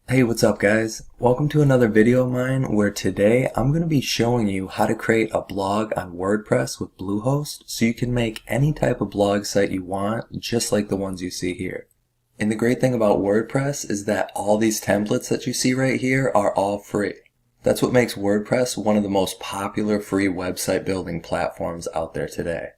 Hey, what's up guys? Welcome to another video of mine where today I'm going to be showing you how to create a blog on WordPress with Bluehost so you can make any type of blog site you want, just like the ones you see here. And the great thing about WordPress is that all these templates that you see right here are all free. That's what makes WordPress one of the most popular free website building platforms out there today.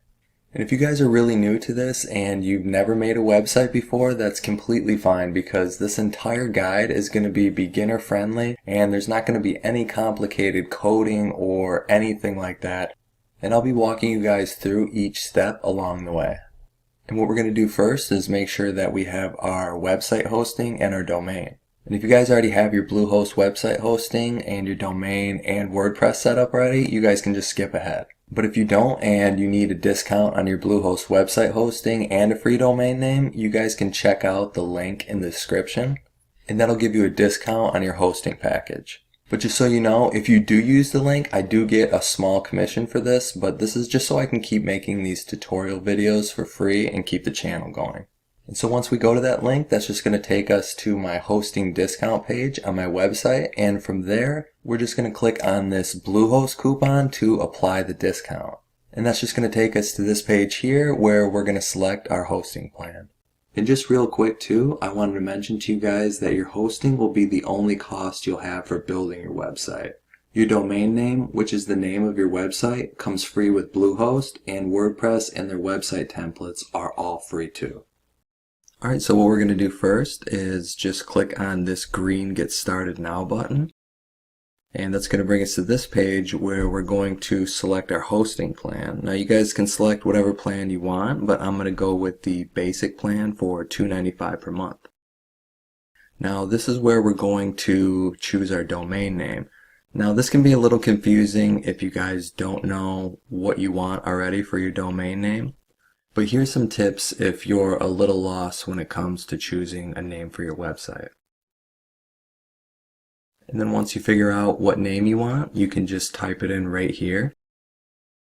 And if you guys are really new to this and you've never made a website before, that's completely fine because this entire guide is going to be beginner friendly and there's not going to be any complicated coding or anything like that. And I'll be walking you guys through each step along the way. And what we're going to do first is make sure that we have our website hosting and our domain. And if you guys already have your Bluehost website hosting and your domain and WordPress set up already, you guys can just skip ahead. But if you don't and you need a discount on your Bluehost website hosting and a free domain name, you guys can check out the link in the description and that'll give you a discount on your hosting package. But just so you know, if you do use the link, I do get a small commission for this, but this is just so I can keep making these tutorial videos for free and keep the channel going. And so once we go to that link, that's just going to take us to my hosting discount page on my website. And from there, we're just going to click on this Bluehost coupon to apply the discount. And that's just going to take us to this page here where we're going to select our hosting plan. And just real quick too, I wanted to mention to you guys that your hosting will be the only cost you'll have for building your website. Your domain name, which is the name of your website, comes free with Bluehost, and WordPress and their website templates are all free too. Alright, so what we're going to do first is just click on this green Get Started Now button. And that's going to bring us to this page where we're going to select our hosting plan. Now you guys can select whatever plan you want, but I'm going to go with the basic plan for $2.95 per month. Now this is where we're going to choose our domain name. Now this can be a little confusing if you guys don't know what you want already for your domain name. But here's some tips if you're a little lost when it comes to choosing a name for your website. And then once you figure out what name you want, you can just type it in right here.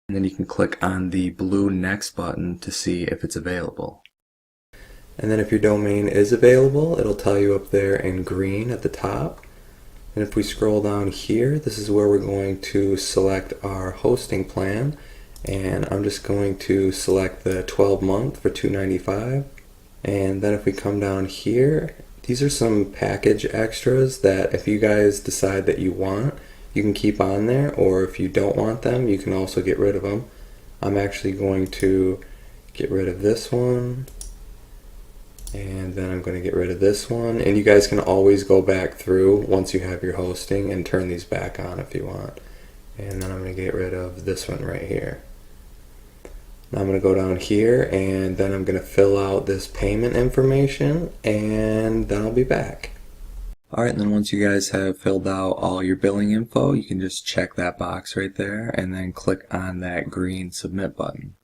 And then you can click on the blue Next button to see if it's available. And then if your domain is available, it'll tell you up there in green at the top. And if we scroll down here, this is where we're going to select our hosting plan. And I'm just going to select the 12 month for $2.95. And then if we come down here, these are some package extras that if you guys decide that you want, you can keep on there, or if you don't want them, you can also get rid of them. I'm actually going to get rid of this one, and then I'm going to get rid of this one, and you guys can always go back through once you have your hosting and turn these back on if you want. And then I'm going to get rid of this one right here. Now I'm going to go down here and then I'm going to fill out this payment information and then I'll be back. Alright, and then once you guys have filled out all your billing info, you can just check that box right there and then click on that green submit button.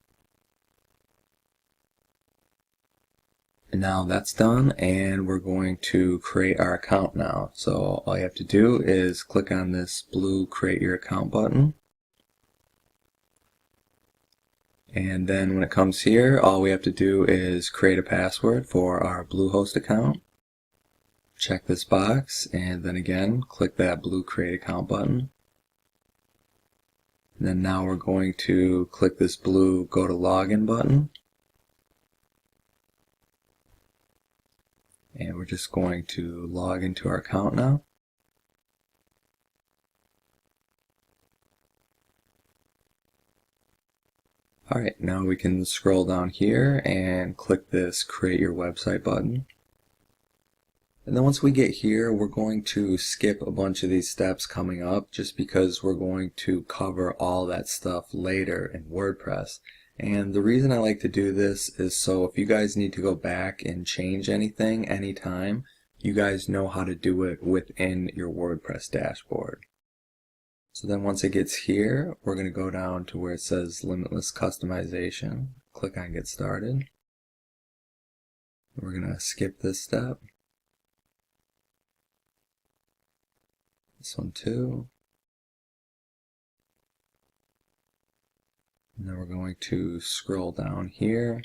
And now that's done and we're going to create our account now. So all you have to do is click on this blue create your account button. And then when it comes here, all we have to do is create a password for our Bluehost account. Check this box, and then again, click that blue create account button. And then now we're going to click this blue go to login button. And we're just going to log into our account now. Alright, now we can scroll down here and click this create your website button. And then once we get here, we're going to skip a bunch of these steps coming up just because we're going to cover all that stuff later in WordPress. And the reason I like to do this is so if you guys need to go back and change anything anytime, you guys know how to do it within your WordPress dashboard. So then once it gets here, we're going to go down to where it says Limitless Customization. Click on Get Started. We're going to skip this step. This one too. And then we're going to scroll down here.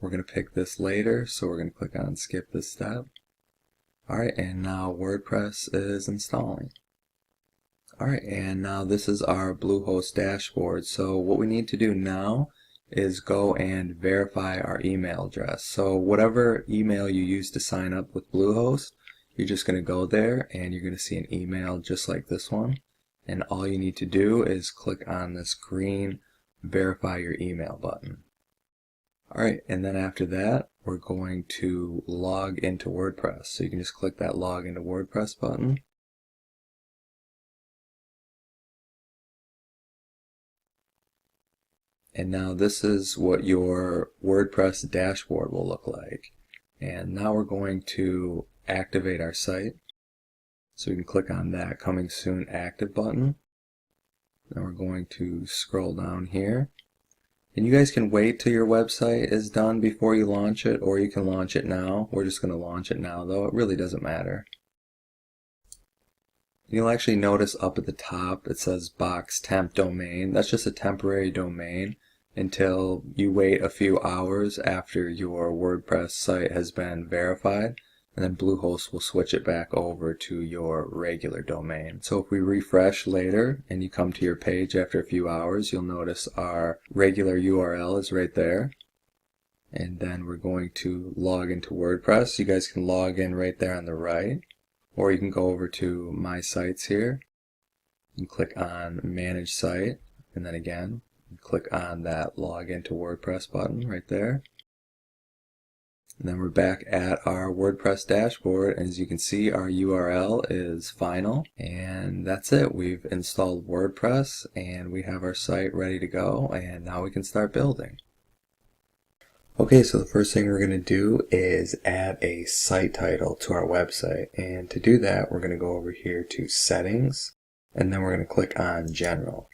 We're going to pick this later, so we're going to click on Skip this step. Alright, and now WordPress is installing. Alright, and now this is our Bluehost dashboard. So what we need to do now is go and verify our email address. So whatever email you use to sign up with Bluehost, you're just going to go there and you're going to see an email just like this one. And all you need to do is click on this green verify your email button. Alright, and then after that, we're going to log into WordPress. So you can just click that log into WordPress button. And now this is what your WordPress dashboard will look like. And now we're going to activate our site. So we can click on that Coming Soon Active button. Then we're going to scroll down here. And you guys can wait till your website is done before you launch it, or you can launch it now. We're just going to launch it now though. It really doesn't matter. You'll actually notice up at the top it says box temp domain. That's just a temporary domain until you wait a few hours after your WordPress site has been verified, and then Bluehost will switch it back over to your regular domain. So if we refresh later and you come to your page after a few hours, you'll notice our regular URL is right there. And then we're going to log into WordPress. You guys can log in right there on the right, or you can go over to My Sites here and click on Manage Site, and then again click on that Log into WordPress button right there. And then we're back at our WordPress dashboard, and as you can see, our URL is final, and that's it. We've installed WordPress and we have our site ready to go, and now we can start building. Okay, so the first thing we're going to do is add a site title to our website, and to do that we're going to go over here to Settings, and then we're going to click on General.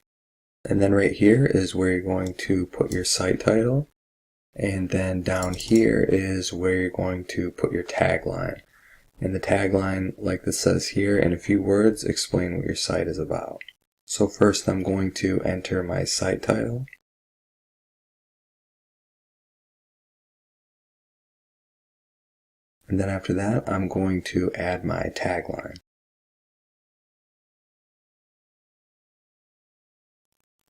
And then right here is where you're going to put your site title, and then down here is where you're going to put your tagline. And the tagline, like this says here, in a few words, explain what your site is about. So first I'm going to enter my site title. And then after that, I'm going to add my tagline.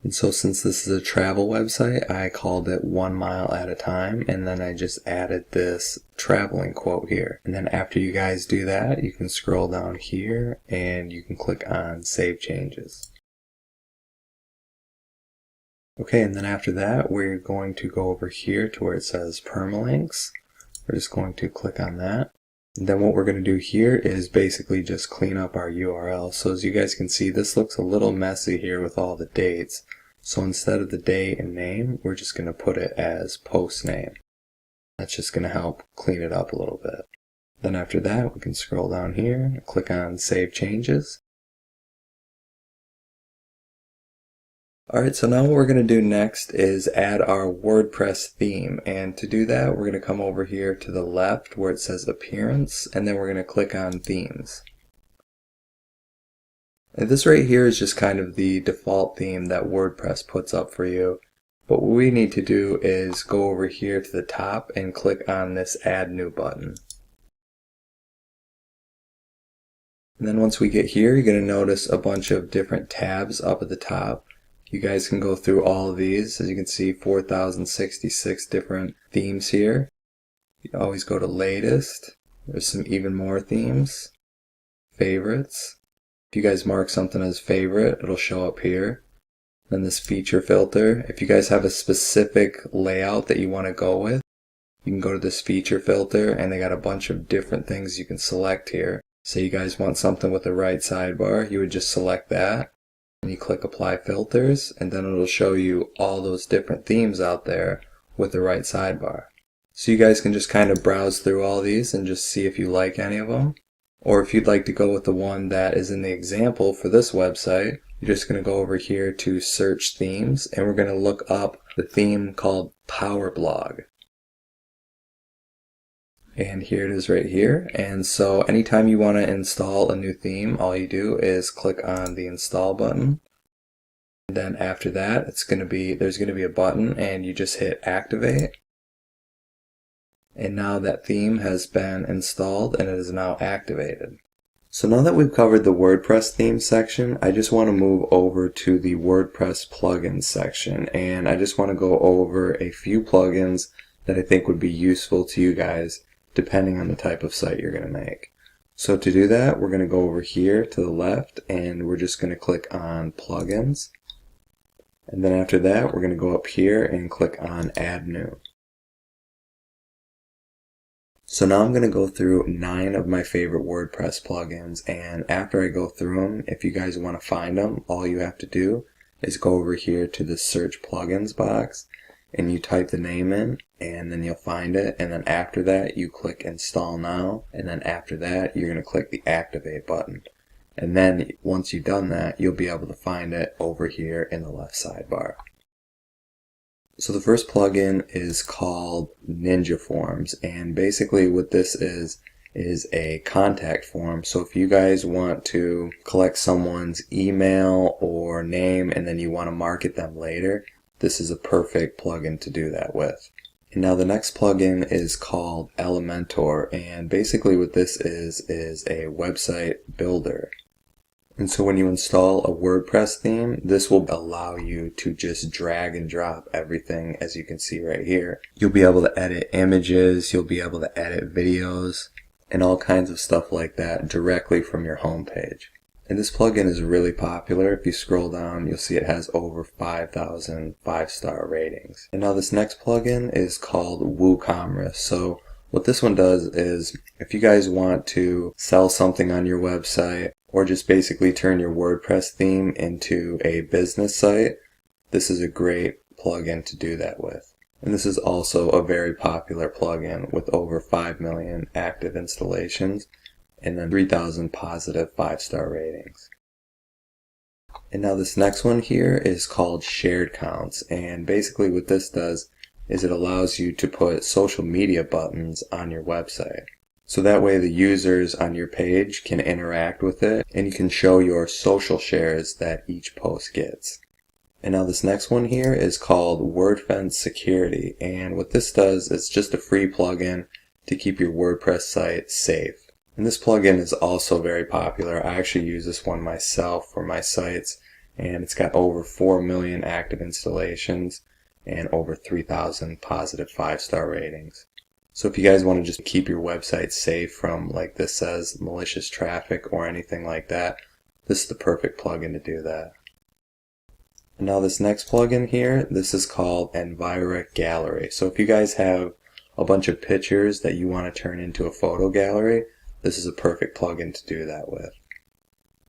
And so since this is a travel website, I called it 1 mile at a time, and then I just added this traveling quote here. And then after you guys do that, you can scroll down here and you can click on Save Changes. Okay, and then after that, we're going to go over here to where it says Permalinks. We're just going to click on that. And then what we're going to do here is basically just clean up our URL. So as you guys can see, this looks a little messy here with all the dates. So instead of the date and name, we're just going to put it as post name. That's just going to help clean it up a little bit. Then after that, we can scroll down here and click on Save Changes. Alright, so now what we're going to do next is add our WordPress theme, and to do that we're going to come over here to the left where it says Appearance, and then we're going to click on Themes. And this right here is just kind of the default theme that WordPress puts up for you, but what we need to do is go over here to the top and click on this Add New button. And then once we get here, you're going to notice a bunch of different tabs up at the top. You guys can go through all of these. As you can see, 4,066 different themes here. You always go to Latest. There's some even more themes. Favorites. If you guys mark something as favorite, it'll show up here. Then this feature filter. If you guys have a specific layout that you want to go with, you can go to this feature filter, and they got a bunch of different things you can select here. Say you guys want something with the right sidebar, you would just select that. And you click Apply Filters, and then it'll show you all those different themes out there with the right sidebar. So you guys can just kind of browse through all these and just see if you like any of them. Or if you'd like to go with the one that is in the example for this website, you're just going to go over here to Search Themes, and we're going to look up the theme called Power Blog. And here it is right here. And so anytime you want to install a new theme, all you do is click on the Install button. And then after that, there's going to be a button, and you just hit Activate. And now that theme has been installed and it is now activated. So now that we've covered the WordPress theme section, I just want to move over to the WordPress plugins section, and I just want to go over a few plugins that I think would be useful to you guys depending on the type of site you're going to make. So to do that, we're going to go over here to the left and we're just going to click on plugins. And then after that, we're going to go up here and click on add new. So now I'm going to go through 9 of my favorite WordPress plugins, and after I go through them, if you guys want to find them, all you have to do is go over here to the search plugins box and you type the name in, and then you'll find it, and then after that you click install now, and then after that you're going to click the activate button. And then once you've done that, you'll be able to find it over here in the left sidebar. So the first plugin is called Ninja Forms, and basically what this is a contact form. So if you guys want to collect someone's email or name and then you want to market them later, this is a perfect plugin to do that with. And now the next plugin is called Elementor, and basically what this is a website builder. And so when you install a WordPress theme, this will allow you to just drag and drop everything, as you can see right here. You'll be able to edit images, you'll be able to edit videos, and all kinds of stuff like that directly from your home page. And this plugin is really popular. If you scroll down, you'll see it has over 5,000 5-star ratings. And now this next plugin is called WooCommerce. So what this one does is, if you guys want to sell something on your website, or just basically turn your WordPress theme into a business site, this is a great plugin to do that with. And this is also a very popular plugin with over 5 million active installations and then 3,000 positive 5-star ratings. And now this next one here is called Shared Counts, and basically what this does is it allows you to put social media buttons on your website. So that way the users on your page can interact with it, and you can show your social shares that each post gets. And now this next one here is called WordFence Security, and what this does is just a free plugin to keep your WordPress site safe. And this plugin is also very popular. I actually use this one myself for my sites, and it's got over 4 million active installations and over 3,000 positive 5-star ratings. So if you guys want to just keep your website safe from, like this says, malicious traffic or anything like that, this is the perfect plugin to do that. And now this next plugin here, this is called Envira Gallery. So if you guys have a bunch of pictures that you want to turn into a photo gallery, this is a perfect plugin to do that with.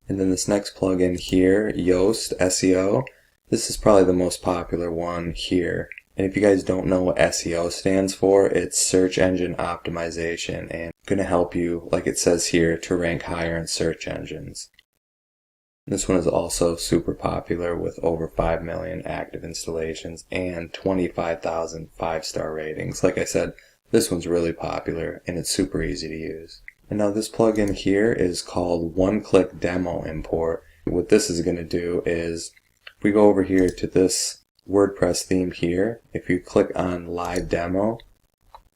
And then this next plugin here, Yoast SEO, this is probably the most popular one here. And if you guys don't know what SEO stands for, it's search engine optimization, and it's going to help you, like it says here, to rank higher in search engines. This one is also super popular with over 5 million active installations and 25,000 5-star ratings. Like I said, this one's really popular and it's super easy to use. And now this plugin here is called One-Click Demo Import. What this is going to do is, if we go over here to this WordPress theme here, if you click on Live Demo,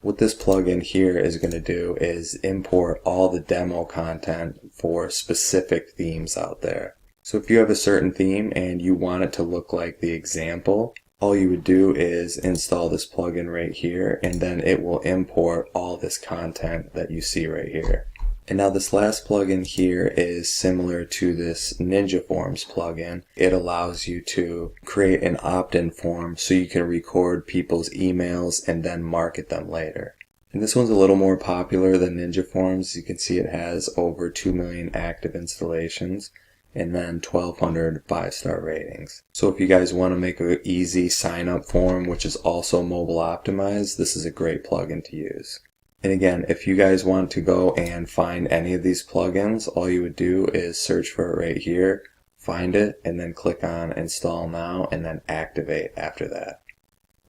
what this plugin here is going to do is import all the demo content for specific themes out there. So if you have a certain theme and you want it to look like the example, all you would do is install this plugin right here, and then it will import all this content that you see right here. And now this last plugin here is similar to this Ninja Forms plugin. It allows you to create an opt-in form so you can record people's emails and then market them later. And this one's a little more popular than Ninja Forms. You can see it has over 2 million active installations and then 1,200 5-star ratings. So if you guys want to make an easy sign-up form, which is also mobile optimized, this is a great plugin to use. And again, if you guys want to go and find any of these plugins, all you would do is search for it right here, find it, and then click on Install Now, and then Activate after that.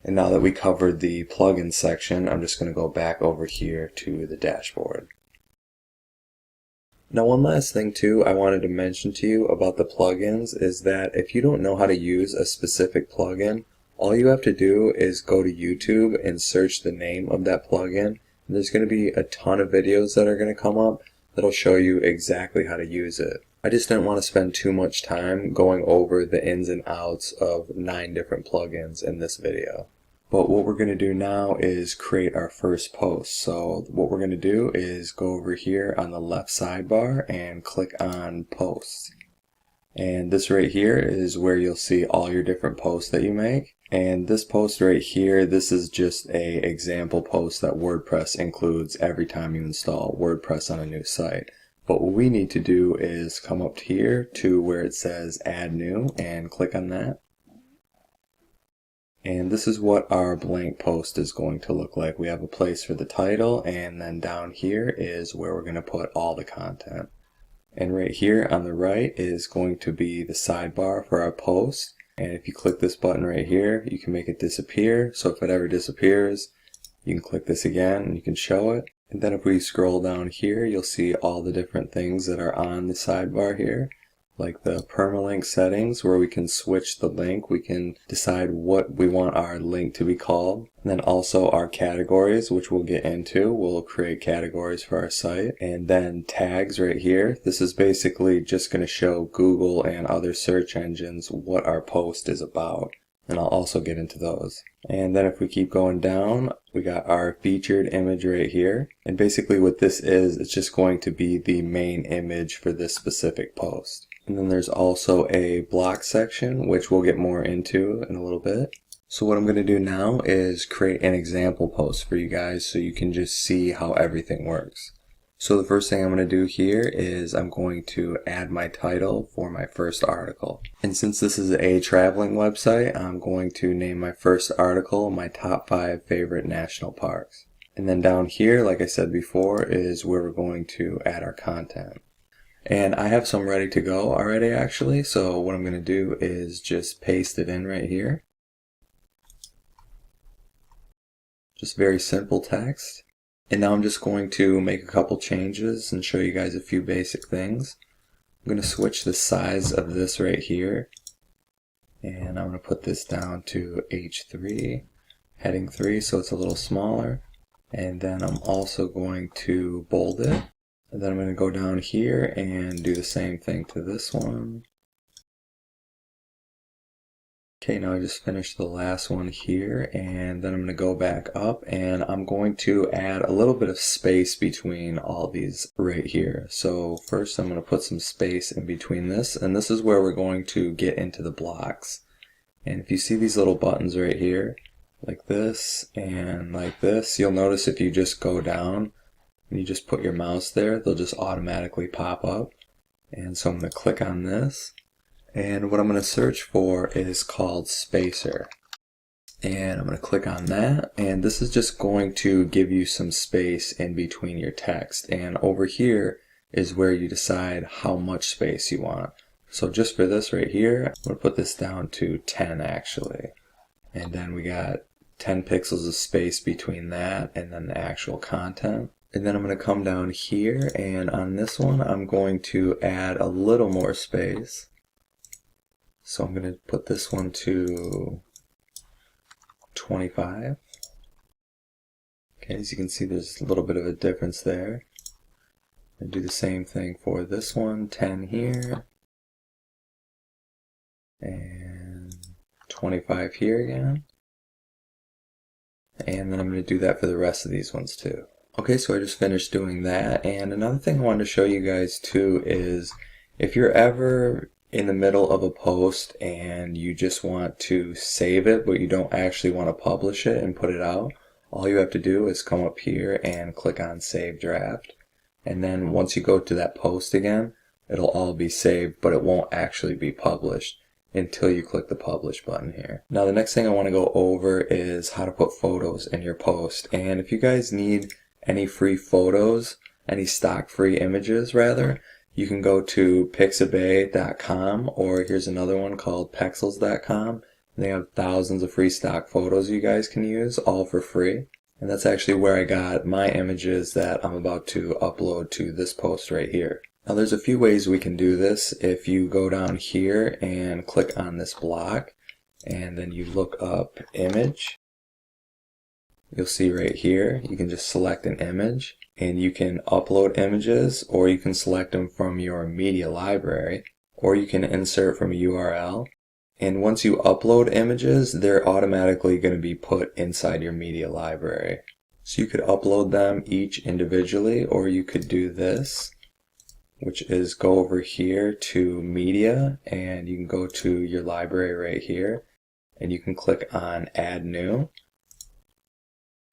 And now that we covered the plugin section, I'm just going to go back over here to the dashboard. Now one last thing too I wanted to mention to you about the plugins is that if you don't know how to use a specific plugin, all you have to do is go to YouTube and search the name of that plugin, There's going to be a ton of videos that are going to come up that'll show you exactly how to use it. I just didn't want to spend too much time going over the ins and outs of 9 different plugins in this video. But what we're going to do now is create our first post. So what we're going to do is go over here on the left sidebar and click on Posts. And this right here is where you'll see all your different posts that you make. And this post right here, this is just a example post that WordPress includes every time you install WordPress on a new site. But what we need to do is come up here to where it says Add New and click on that. And this is what our blank post is going to look like. We have a place for the title, and then down here is where we're going to put all the content. And right here on the right is going to be the sidebar for our post. And if you click this button right here, you can make it disappear. So if it ever disappears, you can click this again and you can show it. And then if we scroll down here, you'll see all the different things that are on the sidebar here, like the permalink settings where we can switch the link. We can decide what we want our link to be called. And then also our categories, which we'll get into. We'll create categories for our site. And then tags right here. This is basically just going to show Google and other search engines what our post is about. And I'll also get into those. And then if we keep going down, we got our featured image right here. And basically what this is, it's just going to be the main image for this specific post. And then there's also a block section, which we'll get more into in a little bit. So what I'm going to do now is create an example post for you guys so you can just see how everything works. So the first thing I'm going to do here is I'm going to add my title for my first article. And since this is a traveling website, I'm going to name my first article my top 5 favorite national parks. And then down here, like I said before, is where we're going to add our content. And I have some ready to go already actually, so what I'm going to do is just paste it in right here. Just very simple text. And now I'm just going to make a couple changes and show you guys a few basic things. I'm going to switch the size of this right here. And I'm going to put this down to H3, heading 3, so it's a little smaller. And then I'm also going to bold it. And then I'm going to go down here and do the same thing to this one. Okay, now I just finished the last one here, and then I'm going to go back up and I'm going to add a little bit of space between all these right here. So first I'm going to put some space in between this, and this is where we're going to get into the blocks. And if you see these little buttons right here, like this and like this, you'll notice if you just go down and you just put your mouse there, they'll just automatically pop up. And so I'm going to click on this. And what I'm going to search for is called spacer. And I'm going to click on that. And this is just going to give you some space in between your text. And over here is where you decide how much space you want. So just for this right here, I'm going to put this down to 10 actually. And then we got 10 pixels of space between that and then the actual content. And then I'm going to come down here, and on this one I'm going to add a little more space. So I'm going to put this one to 25. Okay, as you can see there's a little bit of a difference there. And do the same thing for this one, 10 here. And 25 here again. And then I'm going to do that for the rest of these ones too. Okay, so I just finished doing that, and another thing I wanted to show you guys too is if you're ever in the middle of a post and you just want to save it but you don't actually want to publish it and put it out, all you have to do is come up here and click on Save Draft, and then once you go to that post again, it'll all be saved, but it won't actually be published until you click the publish button here. Now the next thing I want to go over is how to put photos in your post, and if you guys need any free photos, any stock free images rather, you can go to pixabay.com, or here's another one called pexels.com. They have thousands of free stock photos you guys can use, all for free. And that's actually where I got my images that I'm about to upload to this post right here. Now there's a few ways we can do this. If you go down here and click on this block, and then you look up image, you'll see right here, you can just select an image and you can upload images, or you can select them from your media library, or you can insert from a URL. And once you upload images, they're automatically going to be put inside your media library. So you could upload them each individually, or you could do this, which is go over here to media, and you can go to your library right here, and you can click on add new.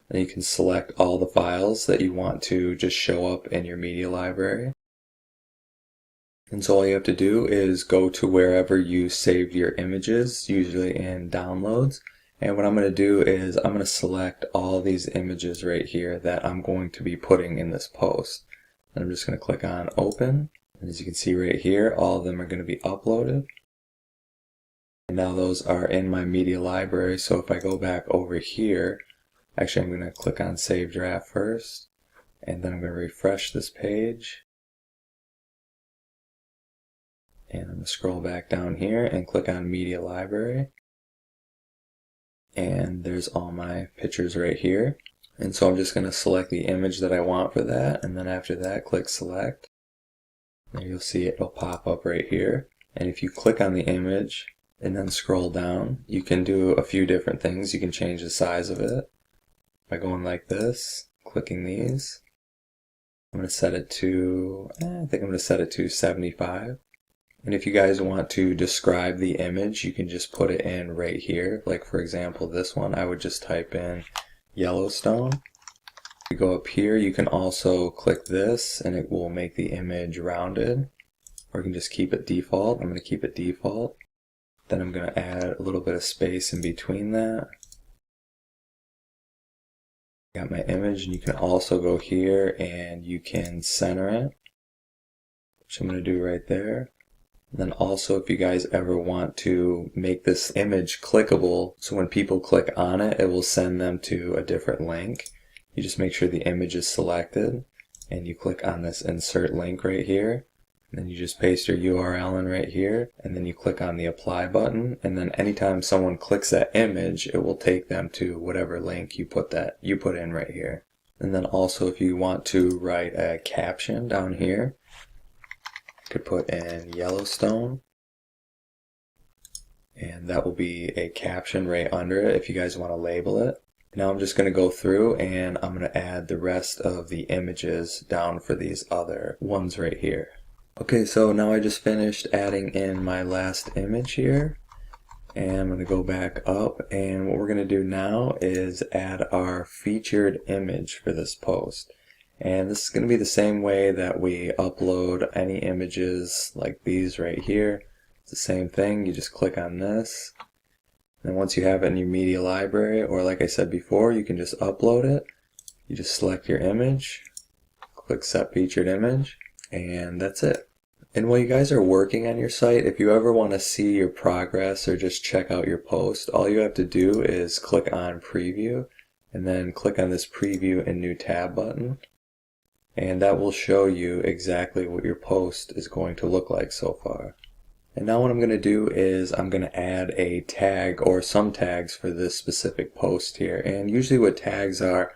And you can select all the files that you want to just show up in your media library. And so all you have to do is go to wherever you saved your images, usually in downloads. And what I'm going to do is I'm going to select all these images right here that I'm going to be putting in this post. And I'm just going to click on open. And as you can see right here, all of them are going to be uploaded. And now those are in my media library. So if I go back over here, actually I'm going to click on save draft first. And then I'm going to refresh this page. And I'm going to scroll back down here and click on media library. And there's all my pictures right here. And so I'm just going to select the image that I want for that. And then after that, click select. And you'll see it'll pop up right here. And if you click on the image and then scroll down, you can do a few different things. You can change the size of it by going like this, clicking these. I'm going to set it to, I think I'm going to set it to 75. And if you guys want to describe the image, you can just put it in right here. Like for example, this one, I would just type in Yellowstone. If you go up here, you can also click this and it will make the image rounded. Or you can just keep it default. I'm going to keep it default. Then I'm going to add a little bit of space in between that. Got my image, and you can also go here and you can center it, which I'm going to do right there. And then also, if you guys ever want to make this image clickable, so when people click on it, it will send them to a different link. You just make sure the image is selected and you click on this insert link right here. And then you just paste your URL in right here, and then you click on the apply button, and then anytime someone clicks that image, it will take them to whatever link you put in right here. And then also, if you want to write a caption down here, you could put in Yellowstone, and that will be a caption right under it if you guys want to label it. Now I'm just going to go through and I'm going to add the rest of the images down for these other ones right here. Okay, so now I just finished adding in my last image here, and I'm going to go back up, and what we're going to do now is add our featured image for this post. And this is going to be the same way that we upload any images like these right here. It's the same thing. You just click on this, and once you have it in your media library, or like I said before, you can just upload it. You just select your image, click set featured image, and that's it. And while you guys are working on your site, if you ever want to see your progress or just check out your post, all you have to do is click on preview and then click on this preview and new tab button. And that will show you exactly what your post is going to look like so far. And now what I'm going to do is I'm going to add a tag or some tags for this specific post here. And usually what tags are,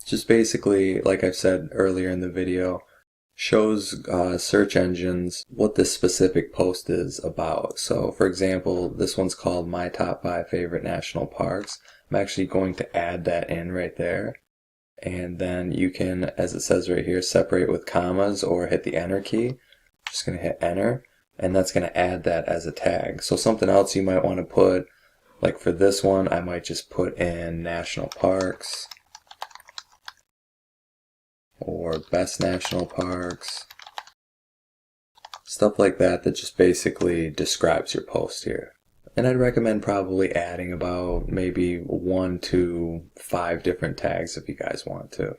just basically, like I've said earlier in the video, shows search engines what this specific post is about. So for example, this one's called My Top 5 Favorite National Parks. I'm actually going to add that in right there. And then you can, as it says right here, separate with commas or hit the enter key. Just going to hit enter, and that's going to add that as a tag. So something else you might want to put, like for this one, I might just put in national parks, or best national parks, stuff like that, that just basically describes your post here. And I'd recommend probably adding about maybe 1 to 5 different tags if you guys want to.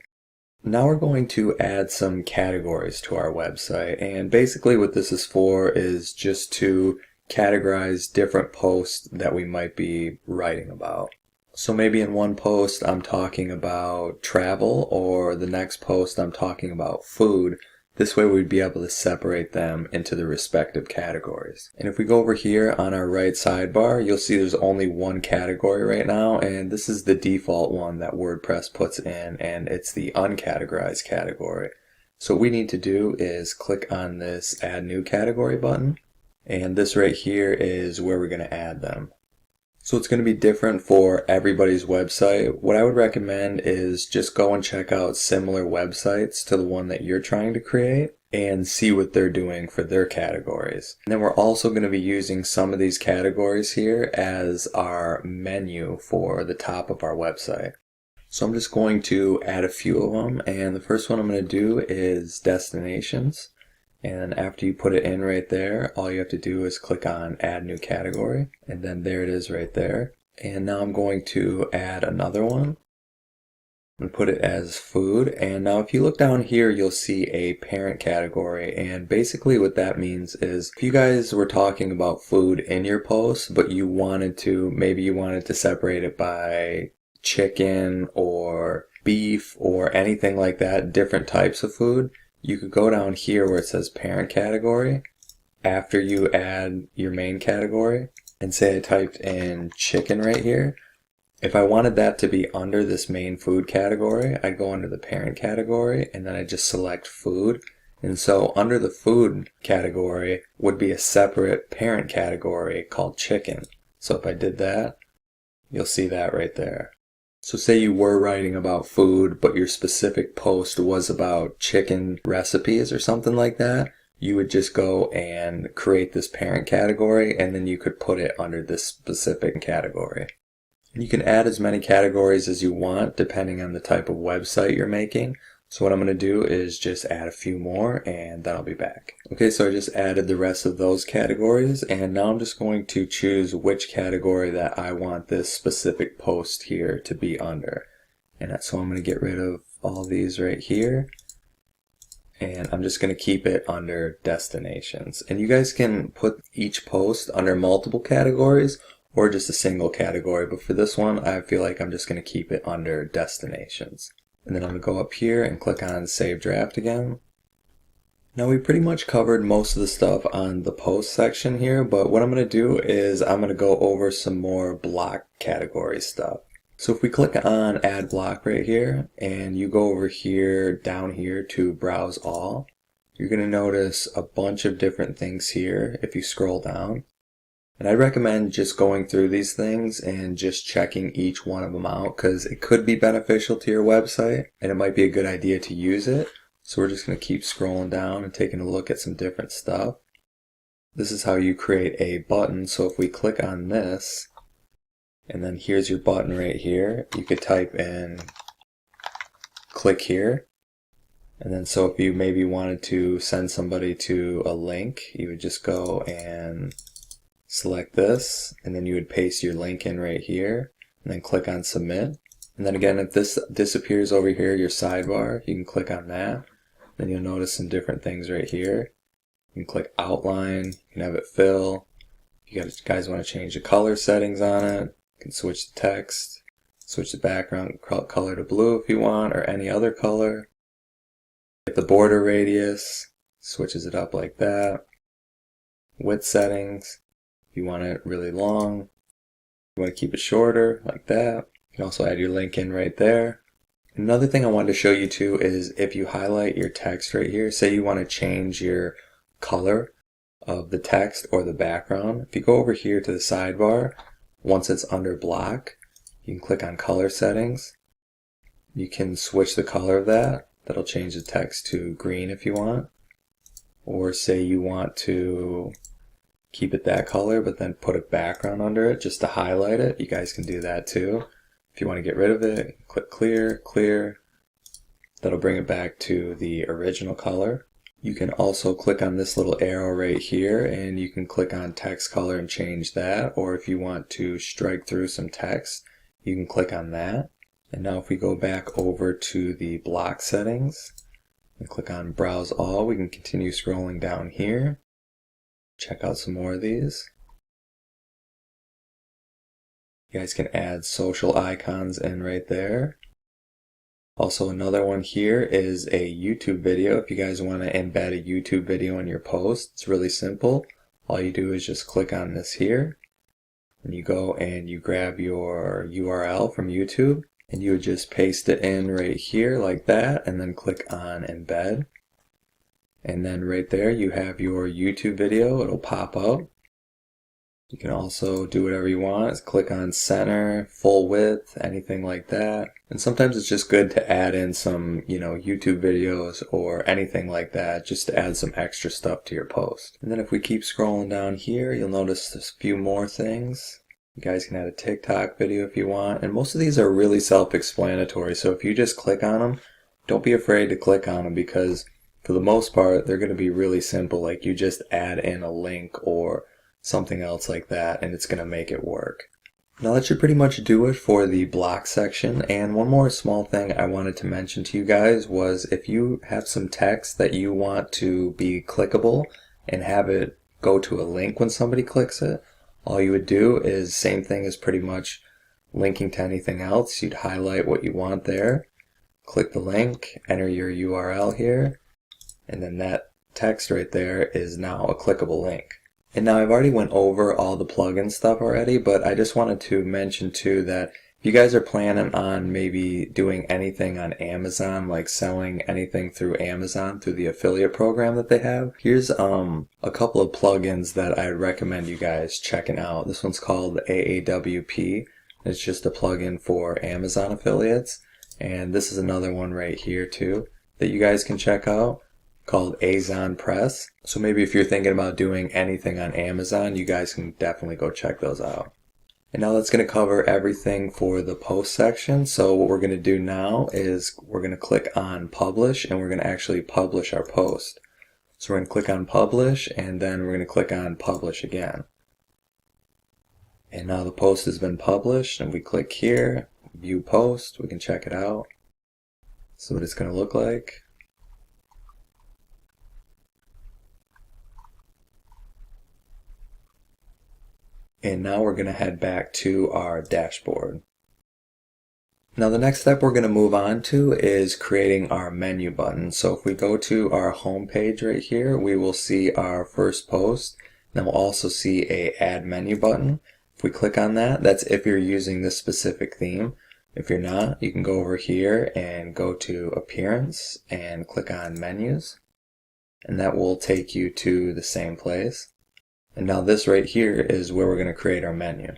Now we're going to add some categories to our website, and basically what this is for is just to categorize different posts that we might be writing about. So maybe in one post I'm talking about travel, or the next post I'm talking about food. This way we'd be able to separate them into the respective categories. And if we go over here on our right sidebar, you'll see there's only one category right now, and this is the default one that WordPress puts in, and it's the uncategorized category. So what we need to do is click on this Add New Category button, and this right here is where we're going to add them. So it's going to be different for everybody's website. What I would recommend is just go and check out similar websites to the one that you're trying to create and see what they're doing for their categories. And then we're also going to be using some of these categories here as our menu for the top of our website. So I'm just going to add a few of them, and the first one I'm going to do is destinations. And after you put it in right there, all you have to do is click on Add New Category, and then there it is right there. And now I'm going to add another one and put it as food. And now if you look down here, you'll see a parent category, and basically what that means is if you guys were talking about food in your post, but you wanted to, maybe you wanted to separate it by chicken or beef or anything like that, different types of food, you could go down here where it says parent category after you add your main category, and say I typed in chicken right here. If I wanted that to be under this main food category, I'd go under the parent category and then I just select food. And so under the food category would be a separate parent category called chicken. So if I did that, you'll see that right there. So say you were writing about food, but your specific post was about chicken recipes or something like that, you would just go and create this parent category, and then you could put it under this specific category. You can add as many categories as you want depending on the type of website you're making. So what I'm going to do is just add a few more, and then I'll be back. Okay, so I just added the rest of those categories, and now I'm just going to choose which category that I want this specific post here to be under. And so I'm going to get rid of all these right here, and I'm just going to keep it under destinations. And you guys can put each post under multiple categories or just a single category, but for this one I feel like I'm just going to keep it under destinations. And then I'm going to go up here and click on Save Draft again. Now we pretty much covered most of the stuff on the post section here, but what I'm going to do is I'm going to go over some more block category stuff. So if we click on Add Block right here, and you go over here, down here to Browse All, you're going to notice a bunch of different things here if you scroll down. And I recommend just going through these things and just checking each one of them out, because it could be beneficial to your website and it might be a good idea to use it. So we're just going to keep scrolling down and taking a look at some different stuff. This is how you create a button. So if we click on this, and then here's your button right here, you could type in click here. And then so if you maybe wanted to send somebody to a link, you would just go and select this, and then you would paste your link in right here, and then click on submit. And then again, if this disappears over here, your sidebar, you can click on that. Then you'll notice some different things right here. You can click outline, you can have it fill. If you guys want to change the color settings on it, you can switch the text, switch the background color to blue if you want, or any other color. Get the border radius, switches it up like that. Width settings, if you want it really long, you want to keep it shorter, like that. You can also add your link in right there. Another thing I wanted to show you too is if you highlight your text right here, say you want to change your color of the text or the background. If you go over here to the sidebar, once it's under block, you can click on color settings. You can switch the color of that. That'll change the text to green if you want. Or say you want to keep it that color, but then put a background under it just to highlight it. You guys can do that too. If you want to get rid of it, click clear, clear. That'll bring it back to the original color. You can also click on this little arrow right here, and you can click on text color and change that. Or if you want to strike through some text, you can click on that. And now if we go back over to the block settings and click on Browse All, we can continue scrolling down here. Check out some more of these. You guys can add social icons in right there. Also, another one here is a YouTube video. If you guys want to embed a YouTube video in your post, it's really simple. All you do is just click on this here, and you go and you grab your URL from YouTube, and you would just paste it in right here like that, and then click on embed. And then right there you have your YouTube video. It'll pop up. You can also do whatever you want. Click on center, full width, anything like that. And sometimes it's just good to add in some, YouTube videos or anything like that, just to add some extra stuff to your post. And then if we keep scrolling down here, you'll notice there's a few more things. You guys can add a TikTok video if you want. And most of these are really self-explanatory. So if you just click on them, don't be afraid to click on them, because for the most part, they're going to be really simple. Like, you just add in a link or something else like that, and it's going to make it work. Now that should pretty much do it for the block section. And one more small thing I wanted to mention to you guys was, if you have some text that you want to be clickable and have it go to a link when somebody clicks it, all you would do is same thing as pretty much linking to anything else. You'd highlight what you want there, click the link, enter your URL here, and then that text right there is now a clickable link. And now I've already went over all the plugin stuff already, but I just wanted to mention too that if you guys are planning on maybe doing anything on Amazon, like selling anything through Amazon through the affiliate program that they have, here's a couple of plugins that I'd recommend you guys checking out. This one's called AAWP. It's just a plugin for Amazon affiliates. And this is another one right here too that you guys can check out, called Azon Press. So maybe if you're thinking about doing anything on Amazon, you guys can definitely go check those out. And now that's going to cover everything for the post section. So what we're going to do now is we're going to click on publish, and we're going to actually publish our post. So we're going to click on publish, and then we're going to click on publish again. And now the post has been published, and we click here, view post, we can check it out. So what it's going to look like. And now we're going to head back to our dashboard. Now the next step we're going to move on to is creating our menu button. So if we go to our home page right here, we will see our first post. Then we'll also see a add menu button. If we click on that, that's if you're using this specific theme. If you're not, you can go over here and go to appearance and click on menus. And that will take you to the same place. And now this right here is where we're going to create our menu.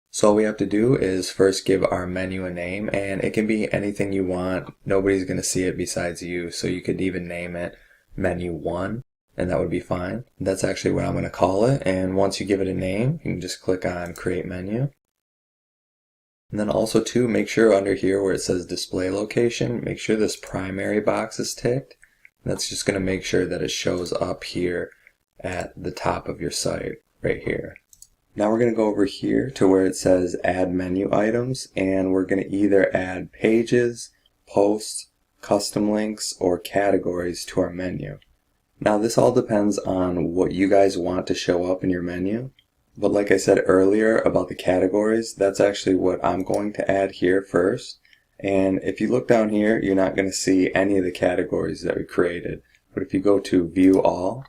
So all we have to do is first give our menu a name, and it can be anything you want. Nobody's going to see it besides you, so you could even name it menu 1, and that would be fine. That's actually what I'm going to call it, and once you give it a name, you can just click on create menu. And then also too, make sure under here where it says display location, make sure this primary box is ticked. That's just going to make sure that it shows up here at the top of your site right here. Now we're going to go over here to where it says add menu items, and we're going to either add pages, posts, custom links, or categories to our menu. Now this all depends on what you guys want to show up in your menu, but like I said earlier about the categories, that's actually what I'm going to add here first. And if you look down here, you're not going to see any of the categories that we created, but if you go to view all,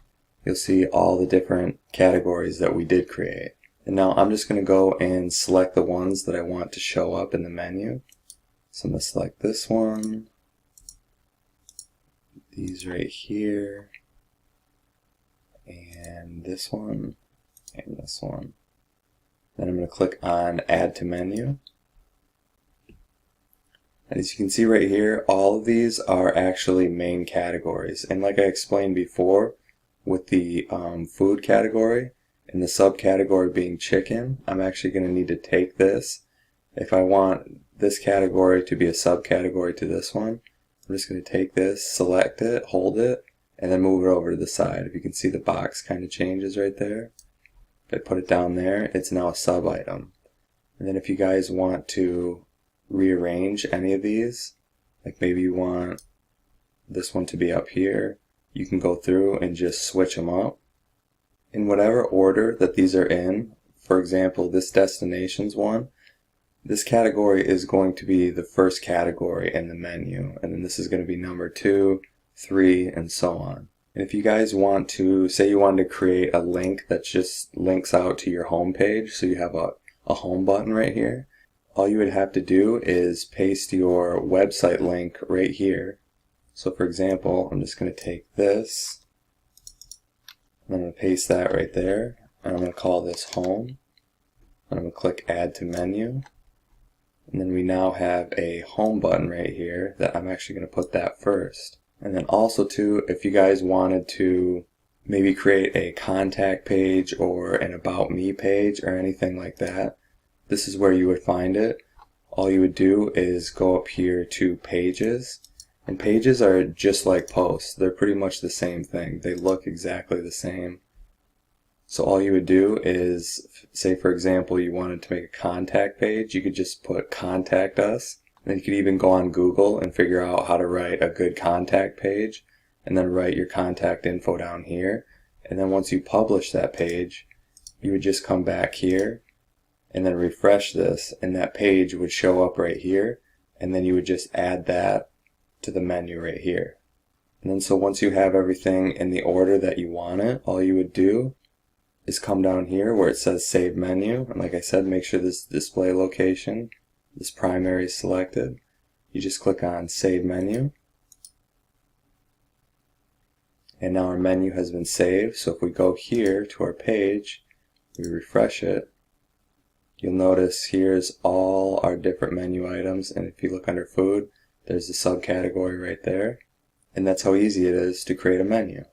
you'll see all the different categories that we did create. And now I'm just going to go and select the ones that I want to show up in the menu. So I'm going to select this one, these right here, and this one, and this one. Then I'm going to click on add to menu. And as you can see right here, all of these are actually main categories. And like I explained before, with the food category and the subcategory being chicken, I'm actually going to need to take this. If I want this category to be a subcategory to this one, I'm just going to take this, select it, hold it, and then move it over to the side. If you can see the box kind of changes right there. If I put it down there, it's now a sub item. And then if you guys want to rearrange any of these, like maybe you want this one to be up here, you can go through and just switch them up in whatever order that these are in. For example, this destinations one, This category is going to be the first category in the menu, and then this is going to be number 2, 3, and so on. And if you guys want to, say you wanted to create a link that just links out to your home page, so you have a home button right here, all you would have to do is paste your website link right here. So for example, I'm just going to take this, and I'm going to paste that right there, and I'm going to call this home, and I'm going to click add to menu. And then we now have a home button right here that I'm actually going to put that first. And then also too, if you guys wanted to maybe create a contact page or an about me page or anything like that, this is where you would find it. All you would do is go up here to pages. And pages are just like posts. They're pretty much the same thing. They look exactly the same. So all you would do is, say for example you wanted to make a contact page, you could just put contact us. And then you could even go on Google and figure out how to write a good contact page, and then write your contact info down here. And then once you publish that page, you would just come back here and then refresh this, and that page would show up right here, and then you would just add that to the menu right here. And then so once you have everything in the order that you want it, all you would do is come down here where it says save menu, and like I said, make sure this display location, this primary is selected. You just click on save menu, and now our menu has been saved. So if we go here to our page, we refresh it, you'll notice here's all our different menu items, and if you look under food, there's the subcategory right there. And that's how easy it is to create a menu.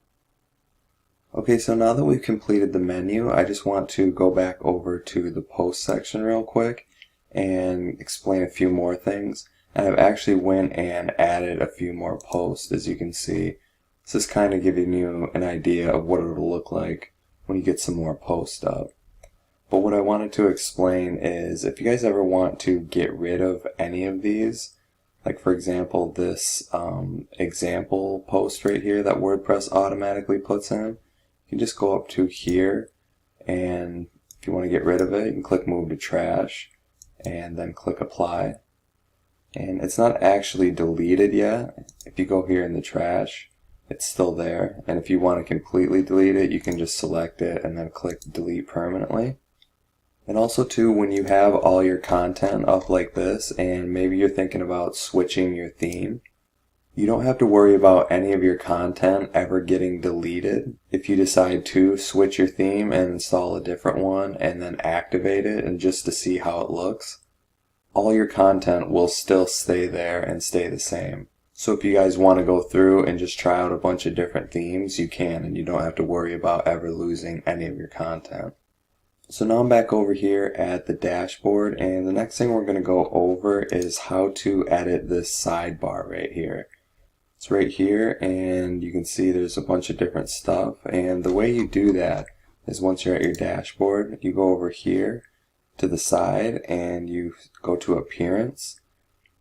Okay, so now that we've completed the menu, I just want to go back over to the post section real quick and explain a few more things. And I've actually went and added a few more posts, as you can see. This is kind of giving you an idea of what it'll look like when you get some more posts up. But what I wanted to explain is, if you guys ever want to get rid of any of these, like for example this example post right here that WordPress automatically puts in, you can just go up to here, and if you want to get rid of it, you can click move to trash and then click apply. And it's not actually deleted yet. If you go here in the trash, it's still there. And if you want to completely delete it, you can just select it and then click delete permanently. And also too, when you have all your content up like this, and maybe you're thinking about switching your theme, you don't have to worry about any of your content ever getting deleted if you decide to switch your theme and install a different one and then activate it and just to see how it looks. All your content will still stay there and stay the same. So if you guys want to go through and just try out a bunch of different themes, you can, and you don't have to worry about ever losing any of your content. So now I'm back over here at the dashboard, and the next thing we're going to go over is how to edit this sidebar right here. It's right here, and you can see there's a bunch of different stuff, and the way you do that is once you're at your dashboard, you go over here to the side and you go to appearance,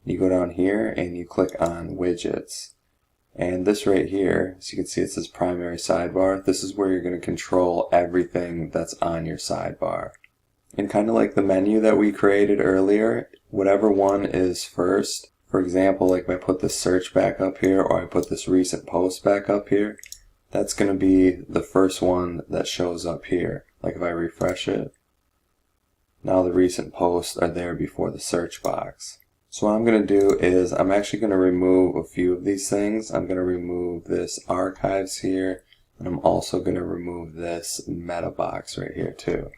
you go down here and you click on widgets. And this right here, as you can see, it says primary sidebar. This is where you're going to control everything that's on your sidebar. And kind of like the menu that we created earlier, whatever one is first, for example, like if I put this search back up here, or I put this recent post back up here, that's going to be the first one that shows up here. Like if I refresh it, now the recent posts are there before the search box. So what I'm going to do is I'm actually going to remove a few of these things. I'm going to remove this archives here, and I'm also going to remove this meta box right here too.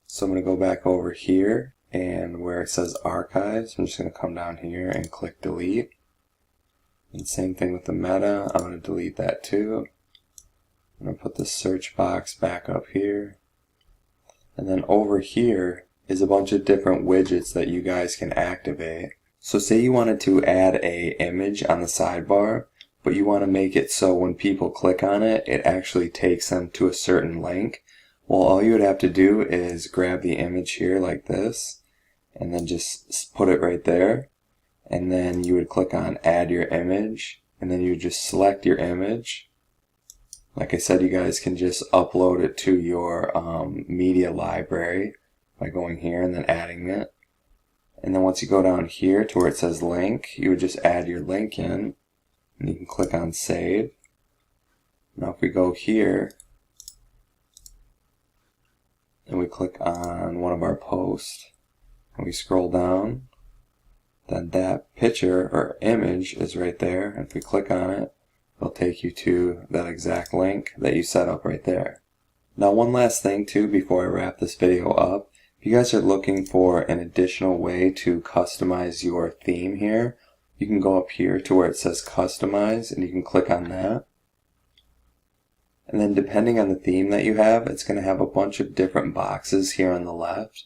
So I'm going to go back over here, and where it says archives, I'm just going to come down here and click delete. And same thing with the meta, I'm going to delete that too. I'm going to put the search box back up here. And then over here is a bunch of different widgets that you guys can activate. So say you wanted to add a image on the sidebar, but you want to make it so when people click on it, it actually takes them to a certain link. Well, all you would have to do is grab the image here like this, and then just put it right there. And then you would click on add your image, and then you would just select your image. Like I said, you guys can just upload it to your media library, by going here and then adding it. And then once you go down here to where it says link, you would just add your link in, and you can click on save. Now if we go here and we click on one of our posts and we scroll down, then that picture or image is right there, and if we click on it, it'll take you to that exact link that you set up right there. Now one last thing too before I wrap this video up, if you guys are looking for an additional way to customize your theme here, you can go up here to where it says customize and you can click on that. And then depending on the theme that you have, it's going to have a bunch of different boxes here on the left.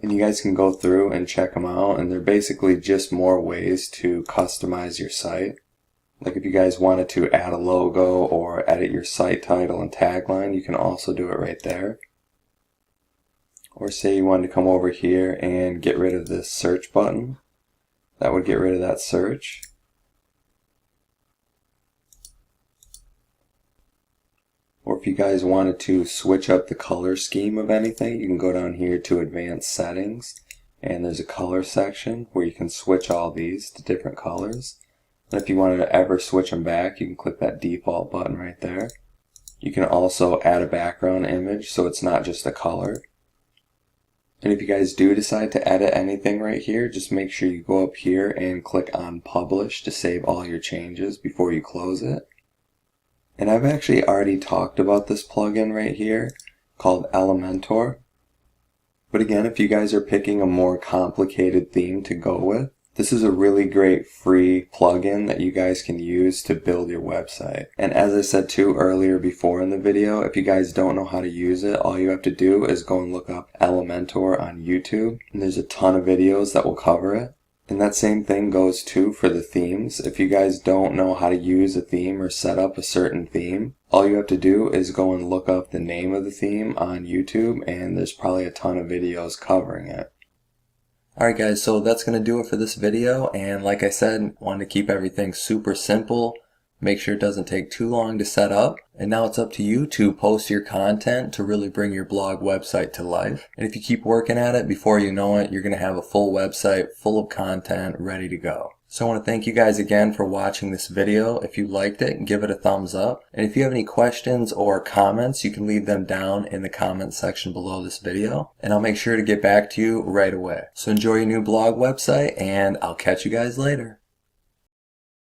And you guys can go through and check them out, and they're basically just more ways to customize your site. Like if you guys wanted to add a logo or edit your site title and tagline, you can also do it right there. Or say you wanted to come over here and get rid of this search button. That would get rid of that search. Or if you guys wanted to switch up the color scheme of anything, you can go down here to advanced settings, and there's a color section where you can switch all these to different colors. And if you wanted to ever switch them back, you can click that default button right there. You can also add a background image so it's not just a color. And if you guys do decide to edit anything right here, just make sure you go up here and click on publish to save all your changes before you close it. And I've actually already talked about this plugin right here called Elementor. But again, if you guys are picking a more complicated theme to go with, this is a really great free plugin that you guys can use to build your website. And as I said too earlier before in the video, if you guys don't know how to use it, all you have to do is go and look up Elementor on YouTube. And there's a ton of videos that will cover it. And that same thing goes too for the themes. If you guys don't know how to use a theme or set up a certain theme, all you have to do is go and look up the name of the theme on YouTube, and there's probably a ton of videos covering it. Alright guys, so that's going to do it for this video, and like I said, wanted to keep everything super simple, make sure it doesn't take too long to set up, and now it's up to you to post your content to really bring your blog website to life. And if you keep working at it, before you know it, you're going to have a full website full of content ready to go. So I want to thank you guys again for watching this video. If you liked it, give it a thumbs up. And if you have any questions or comments, you can leave them down in the comment section below this video. And I'll make sure to get back to you right away. So enjoy your new blog website, and I'll catch you guys later.